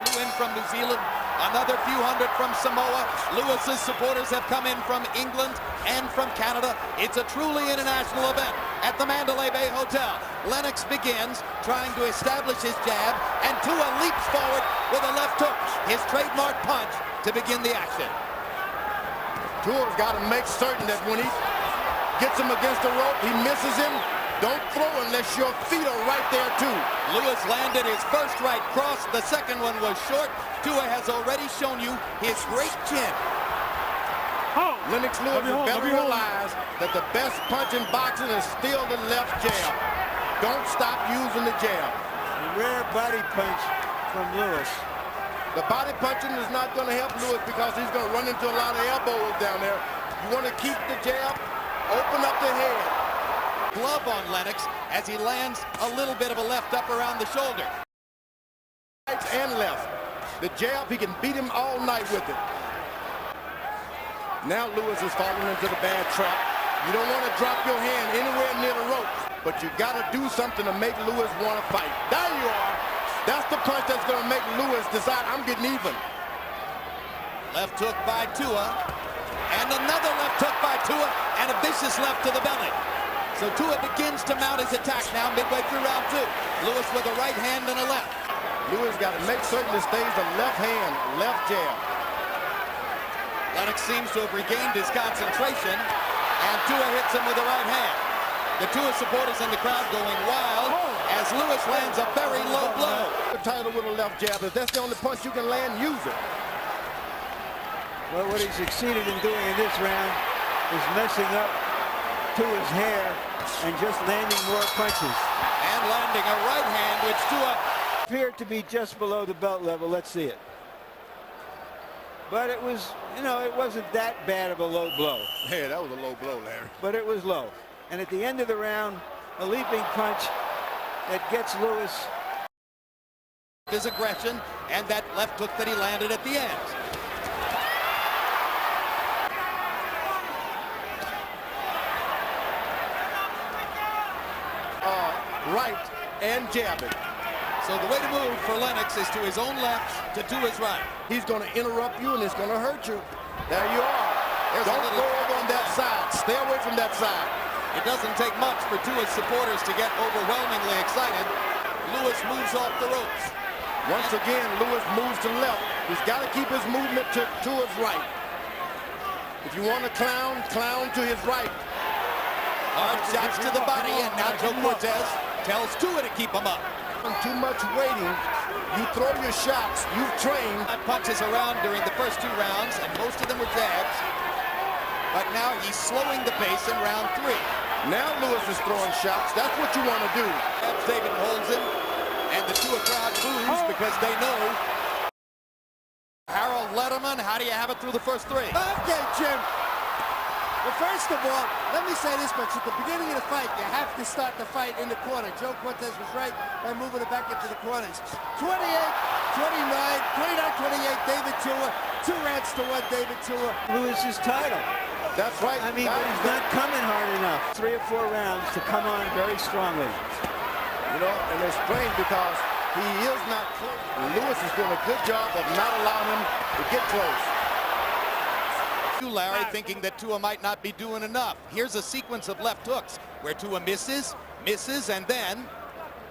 In from New Zealand, another few hundred from Samoa. Lewis's supporters have come in from England and from Canada. It's a truly international event at the Mandalay Bay Hotel. Lennox begins trying to establish his jab, and Tua leaps forward with a left hook, his trademark punch, to begin the action. Tua's got to make certain that when he gets him against the rope, he misses him. Don't throw unless your feet are right there too. Lewis landed his first right cross. The second one was short. Tua has already shown you his great chin. Lennox Lewis better realize that the best punch in boxing is still the left jab. Don't stop using the jab. A rare body punch from Lewis. The body punching is not going to help Lewis because he's going to run into a lot of elbows down there. You want to keep the jab, open up the head. Glove on Lennox as he lands a little bit of a left up around the shoulder. Right and left. The jab, he can beat him all night with it. Now Lewis is falling into the bad trap. You don't want to drop your hand anywhere near the rope, but you got to do something to make Lewis want to fight. There you are. That's the punch that's going to make Lewis decide I'm getting even. Left hook by Tua, and another left hook by Tua, and a vicious left to the belly. So Tua begins to mount his attack now midway through round two. Lewis with a right hand and a left. Lewis got to make certain it stays the left hand, left jab. Lennox seems to have regained his concentration, and Tua hits him with the right hand. The Tua supporters in the crowd going wild as Lewis lands a very low blow. The title with a left jab. If that's the only punch you can land, use it. Well, what he succeeded in doing in this round is messing up Tua's hair and just landing more punches. And landing a right hand, which Tua appeared to be just below the belt level. Let's see it. But it was, you know, it wasn't that bad of a low blow. Yeah, that was a low blow, Larry. But it was low. And at the end of the round, a leaping punch that gets Lewis. His aggression and that left hook that he landed at the end. Right and jabbing. So the way to move for Lennox is to his own left, to Tua's right. He's going to interrupt you and it's going to hurt you. There you are. Don't go over on that side. Stay away from that side. It doesn't take much for Tua's supporters to get overwhelmingly excited. Lewis moves off the ropes. Once again, Lewis moves to left. He's got to keep his movement to his right. If you want to clown, clown to his right. Hard shots to the body, and now Joe Cortez tells Tua to keep him up. Too much waiting. You throw your shots. You've trained. Punches around during the first two rounds, and most of them were jabs. But now he's slowing the pace in round three. Now Lewis is throwing shots. That's what you want to do. David holds him, and the Tua crowd boos because they know. Harold Letterman, how do you have it through the first three? Okay, Jim. Well, first of all, let me say this much. At the beginning of the fight, you have to start the fight in the corner. Joe Cortez was right by moving it back into the corners. 28-29, 29-28, David Tua. 2 rounds to 1, David Tua. Lewis's title. That's right. I mean, but he's not coming hard enough. 3 or 4 rounds to come on very strongly. You know, and it's strange because he is not close. Lewis is doing a good job of not allowing him to get close. Larry thinking that Tua might not be doing enough. Here's a sequence of left hooks where Tua misses, and then...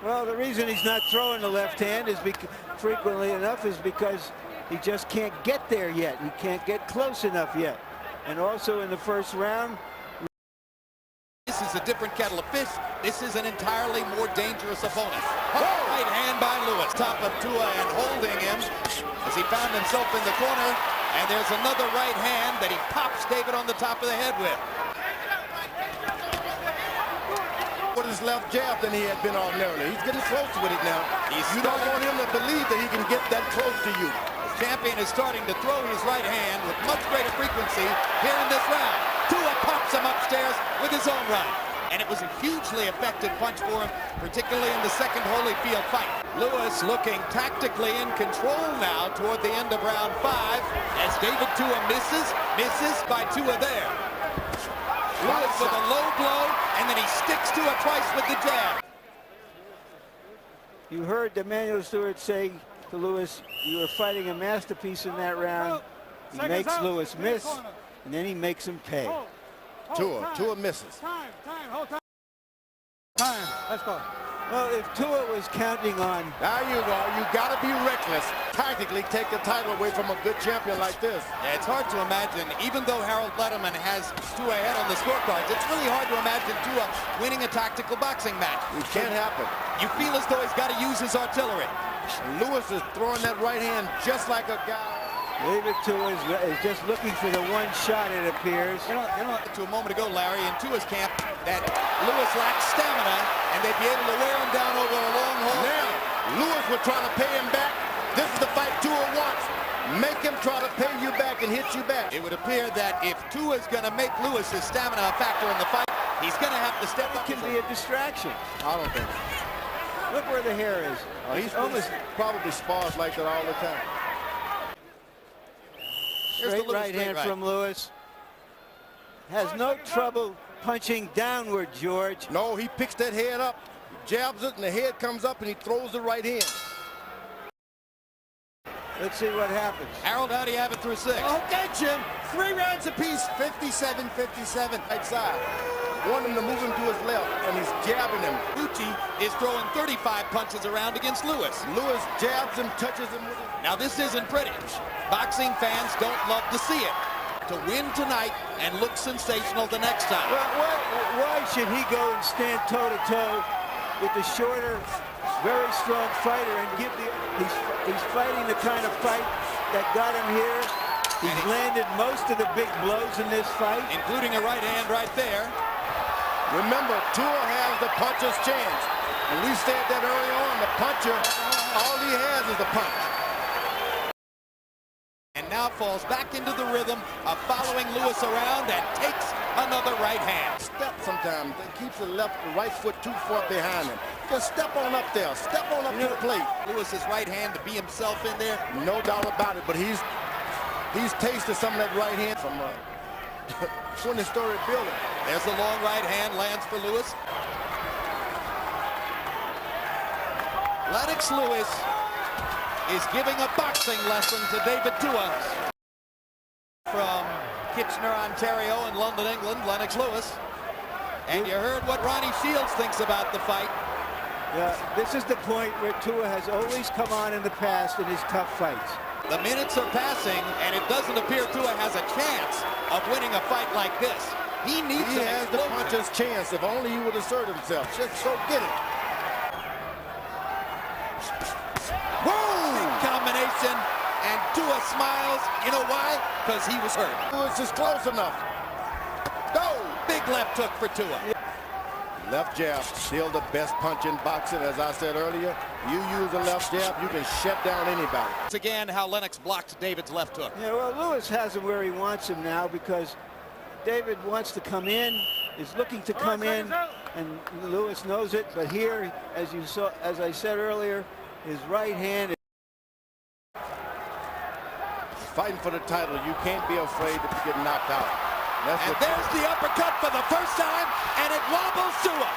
Well, the reason he's not throwing the left hand is frequently enough is because he just can't get there yet. He can't get close enough yet. And also in the first round... This is a different kettle of fish. This is an entirely more dangerous opponent. Right hand by Lewis. Top of Tua and holding him as he found himself in the corner. And there's another right hand that he pops David on the top of the head with. With his left jab than he had been ordinarily. He's getting close with it now. You don't want him to believe that he can get that close to you. The champion is starting to throw his right hand with much greater frequency here in this round. Tua pops him upstairs with his own right. And it was a hugely effective punch for him, particularly in the second Holyfield fight. Lewis looking tactically in control now toward the end of round 5 as David Tua misses by Tua there. Lewis with a low blow, and then he sticks Tua twice with the jab. You heard Emmanuel Stewart say to Lewis. You were fighting a masterpiece in that round. He makes Lewis miss, and then he makes him pay. Tua misses. Time, let's go. Well, if Tua was counting on... There you go. You got to be reckless. Tactically take the title away from a good champion like this. Yeah, it's hard to imagine, even though Harold Letterman has Tua ahead on the scorecards, it's really hard to imagine Tua winning a tactical boxing match. It can't happen. You feel as though he's got to use his artillery. Lewis is throwing that right hand just like a guy. David Tua is just looking for the one shot, it appears. You know, to a moment ago, Larry, in Tua's camp, that Lewis lacks stamina, and they'd be able to wear him down over a long haul. Now, Lewis will try to pay him back. This is the fight Tua wants. Make him try to pay you back and hit you back. It would appear that if Tua's going to make Lewis's stamina a factor in the fight, he's going to have to step up. It can be a distraction. I don't think so. Look where the hair is. He's almost probably spars like that all the time. Straight right hand from Lewis. Has no trouble punching downward, George. No, he picks that head up, jabs it, and the head comes up, and he throws the right hand. Let's see what happens. Harold, how do you have it through 6? Okay, Jim. 3 rounds apiece. 57-57. Right side. Want him to move him to his left, and he's jabbing him. Ibeabuchi is throwing 35 punches around against Lewis. Lewis jabs him, touches him with his... Now, this isn't pretty. Boxing fans don't love to see it. To win tonight and look sensational the next time. Well, why should he go and stand toe-to-toe with the shorter, very strong fighter and give the... He's fighting the kind of fight that got him here. He's landed most of the big blows in this fight. Including a right hand right there. Remember, Tua has the puncher's chance. And we said that early on, the puncher, all he has is the punch. And now falls back into the rhythm of following Lewis around and takes another right hand. Step sometimes. He keeps the right foot too far behind him. Just step on up there. Step on up to the plate. Lewis's right hand to be himself in there. No doubt about it, but he's tasted some of that right hand from a 20-story building. There's a long right hand, lands for Lewis. Lennox Lewis is giving a boxing lesson to David Tua. From Kitchener, Ontario and London, England, Lennox Lewis. And you heard what Ronnie Shields thinks about the fight. Yeah, this is the point where Tua has always come on in the past in his tough fights. The minutes are passing, and it doesn't appear Tua has a chance of winning a fight like this. He has the puncher's chance. If only he would assert himself. Just go get it. Big combination, and Tua smiles. You know why? Because he was hurt. Lewis is close enough. Go! Big left hook for Tua. Left jab, still the best punch in boxing. As I said earlier, you use a left jab, you can shut down anybody. It's again how Lennox blocked David's left hook. Yeah, well, Lewis has him where he wants him now because David wants to come in, is looking to come in, and Lewis knows it. But here, as you saw, as I said earlier, his right hand is fighting for the title. You can't be afraid to get knocked out. And there's the uppercut for the first time, and it wobbles Tua.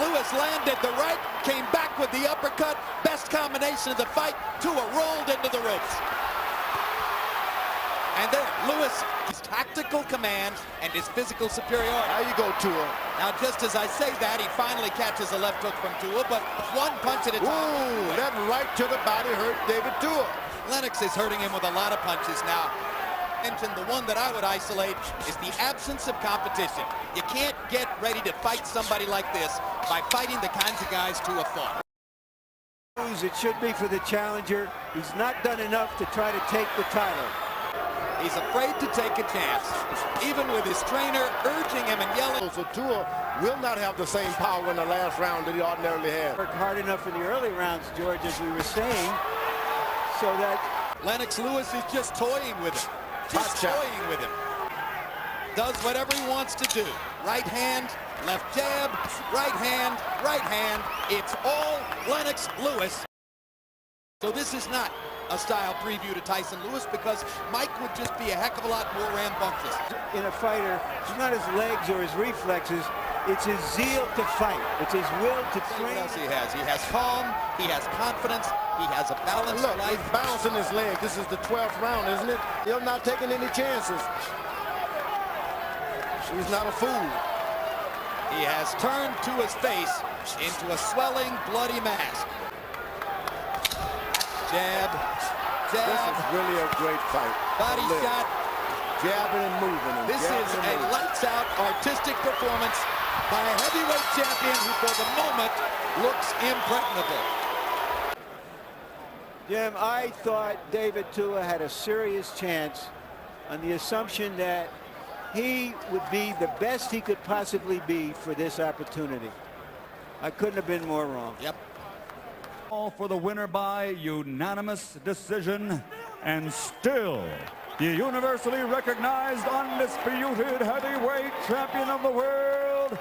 Lewis landed the right, came back with the uppercut. Best combination of the fight. Tua rolled into the ropes. And there, Lewis, his tactical command and his physical superiority. There you go, Tua. Now, just as I say that, he finally catches a left hook from Tua, but one punch at a time. Ooh, that right to the body hurt David Tua. Lennox is hurting him with a lot of punches now. The one that I would isolate is the absence of competition. You can't get ready to fight somebody like this by fighting the kinds of guys Tua fought. It should be for the challenger. He's not done enough to try to take the title. He's afraid to take a chance, even with his trainer urging him and yelling. So Tua will not have the same power in the last round that he ordinarily had. Worked hard enough in the early rounds, George, as we were saying, so that Lennox Lewis is just toying with him. Just toying with him. Does whatever he wants to do. Right hand, left jab, right hand, right hand. It's all Lennox Lewis. So this is not a style preview to Tyson Lewis because Mike would just be a heck of a lot more rambunctious. In a fighter, it's not his legs or his reflexes, it's his zeal to fight. It's his will to train. What else he has? He has calm, he has confidence, He has a balanced Look, life. he's bouncing his leg. This is the 12th round, isn't it? He's not taking any chances. He's not a fool. He has turned to his face into a swelling, bloody mask. Jab, This jab, is really a great fight. body Look, shot. jabbing and moving. And This is jabbing and a moving. lights-out artistic performance by a heavyweight champion who, for the moment, looks impregnable. Jim, I thought David Tua had a serious chance on the assumption that he would be the best he could possibly be for this opportunity. I couldn't have been more wrong. Yep. All for the winner by unanimous decision, and still the universally recognized undisputed heavyweight champion of the world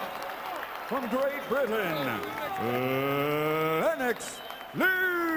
from Great Britain, Lennox Lewis.